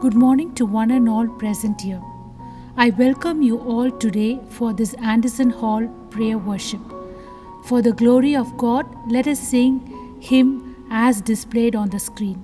Good morning to one and all present here. I welcome you all today for this Anderson Hall prayer worship. For the glory of God, let us sing hymn as displayed on the screen.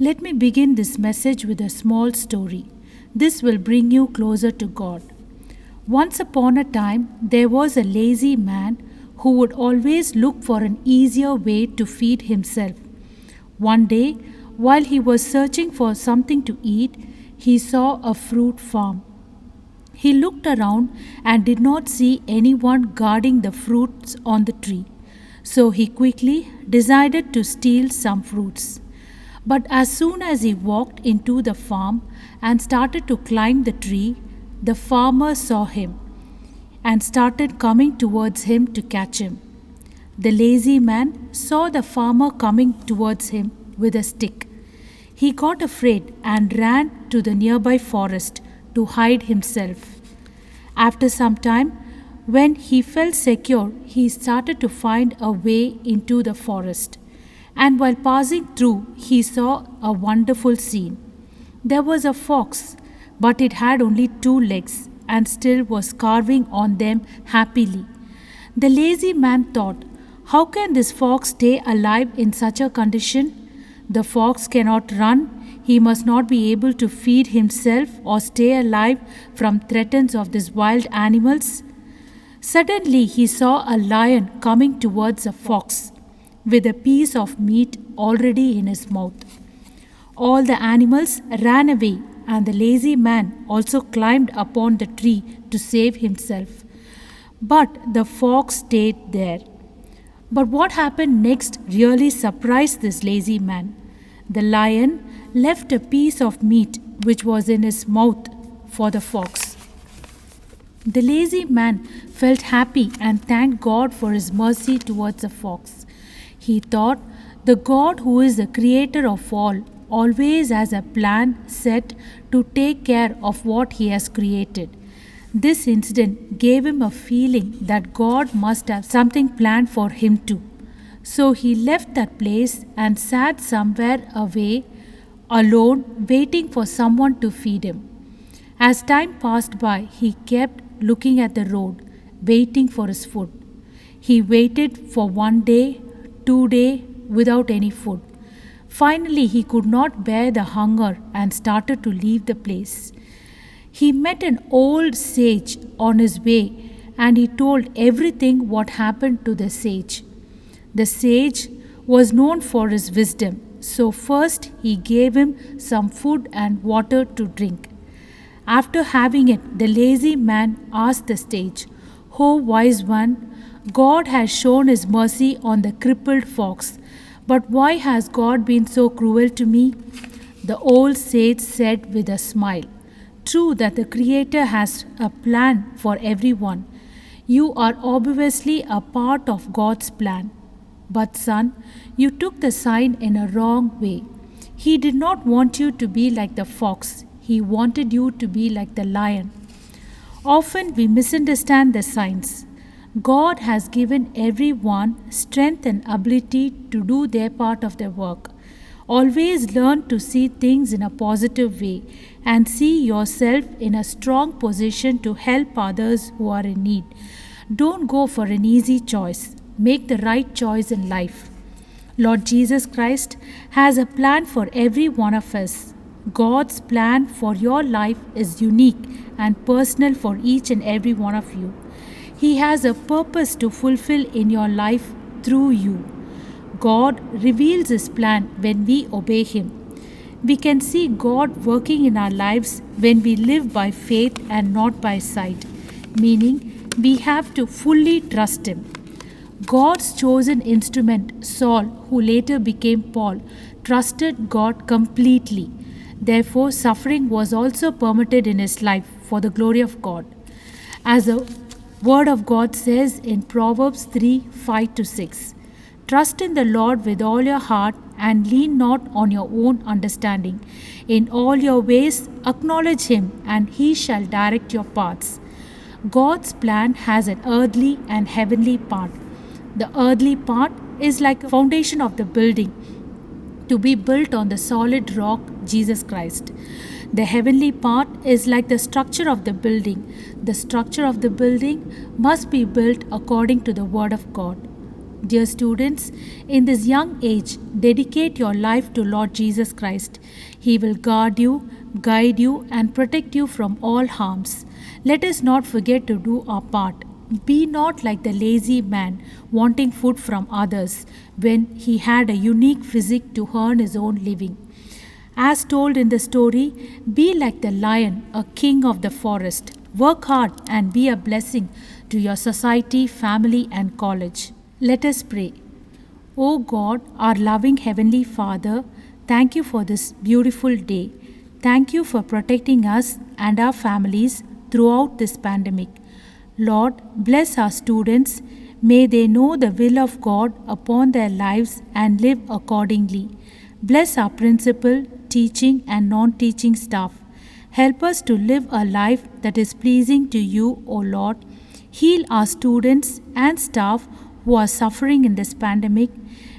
Let me begin this message with a small story. This will bring you closer to God. Once upon a time, there was a lazy man who would always look for an easier way to feed himself. One day, while he was searching for something to eat, he saw a fruit farm. He looked around and did not see anyone guarding the fruits on the tree. So he quickly decided to steal some fruits. But as soon as he walked into the farm and started to climb the tree, the farmer saw him and started coming towards him to catch him. The lazy man saw the farmer coming towards him with a stick. He got afraid and ran to the nearby forest to hide himself. After some time, when he felt secure, he started to find a way into the forest. And while passing through, he saw a wonderful scene. There was a fox, but it had only 2 legs and still was carving on them happily. The lazy man thought, how can this fox stay alive in such a condition? The fox cannot run. He must not be able to feed himself or stay alive from threats of these wild animals. Suddenly he saw a lion coming towards a fox, with a piece of meat already in his mouth. All the animals ran away, and the lazy man also climbed upon the tree to save himself. But the fox stayed there. But what happened next really surprised this lazy man. The lion left a piece of meat which was in his mouth for the fox. The lazy man felt happy and thanked God for his mercy towards the fox. He thought, the God who is the creator of all always has a plan set to take care of what he has created. This incident gave him a feeling that God must have something planned for him too. So he left that place and sat somewhere away, alone, waiting for someone to feed him. As time passed by, he kept looking at the road, waiting for his food. He waited for 1 day, 2 days without any food. Finally, he could not bear the hunger and started to leave the place. He met an old sage on his way and he told everything what happened to the sage. The sage was known for his wisdom, so first he gave him some food and water to drink. After having it, the lazy man asked the sage, "O wise one, God has shown his mercy on the crippled fox, but why has God been so cruel to me?" The old sage said with a smile, "True that the Creator has a plan for everyone. You are obviously a part of God's plan. But son, you took the sign in a wrong way. He did not want you to be like the fox. He wanted you to be like the lion." Often we misunderstand the signs. God has given everyone strength and ability to do their part of the work. Always learn to see things in a positive way and see yourself in a strong position to help others who are in need. Don't go for an easy choice. Make the right choice in life. Lord Jesus Christ has a plan for every one of us. God's plan for your life is unique and personal for each and every one of you. He has a purpose to fulfill in your life through you. God reveals His plan when we obey Him. We can see God working in our lives when we live by faith and not by sight, meaning we have to fully trust Him. God's chosen instrument, Saul, who later became Paul, trusted God completely. Therefore, suffering was also permitted in his life for the glory of God. As the Word of God says in Proverbs 3:5-6, "Trust in the Lord with all your heart and lean not on your own understanding. In all your ways acknowledge Him, and He shall direct your paths." God's plan has an earthly and heavenly part. The earthly part is like a foundation of the building to be built on the solid rock, Jesus Christ. The heavenly part is like the structure of the building. The structure of the building must be built according to the Word of God. Dear students, in this young age, dedicate your life to Lord Jesus Christ. He will guard you, guide you, and protect you from all harms. Let us not forget to do our part. Be not like the lazy man wanting food from others when he had a unique physique to earn his own living. As told in the story, be like the lion, a king of the forest. Work hard and be a blessing to your society, family, and college. Let us pray. O God, our loving Heavenly Father, thank you for this beautiful day. Thank you for protecting us and our families throughout this pandemic. Lord, bless our students. May they know the will of God upon their lives and live accordingly. Bless our principal, teaching, and non-teaching staff. Help us to live a life that is pleasing to you, O Lord. Heal our students and staff who are suffering in this pandemic.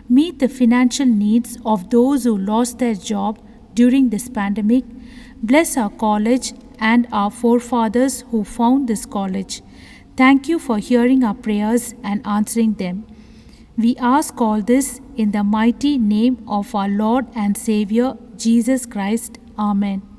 Meet the financial needs of those who lost their job during this pandemic. Bless our college and our forefathers who found this college. Thank you for hearing our prayers and answering them. We ask all this in the mighty name of our Lord and Savior, Jesus Christ. Amen.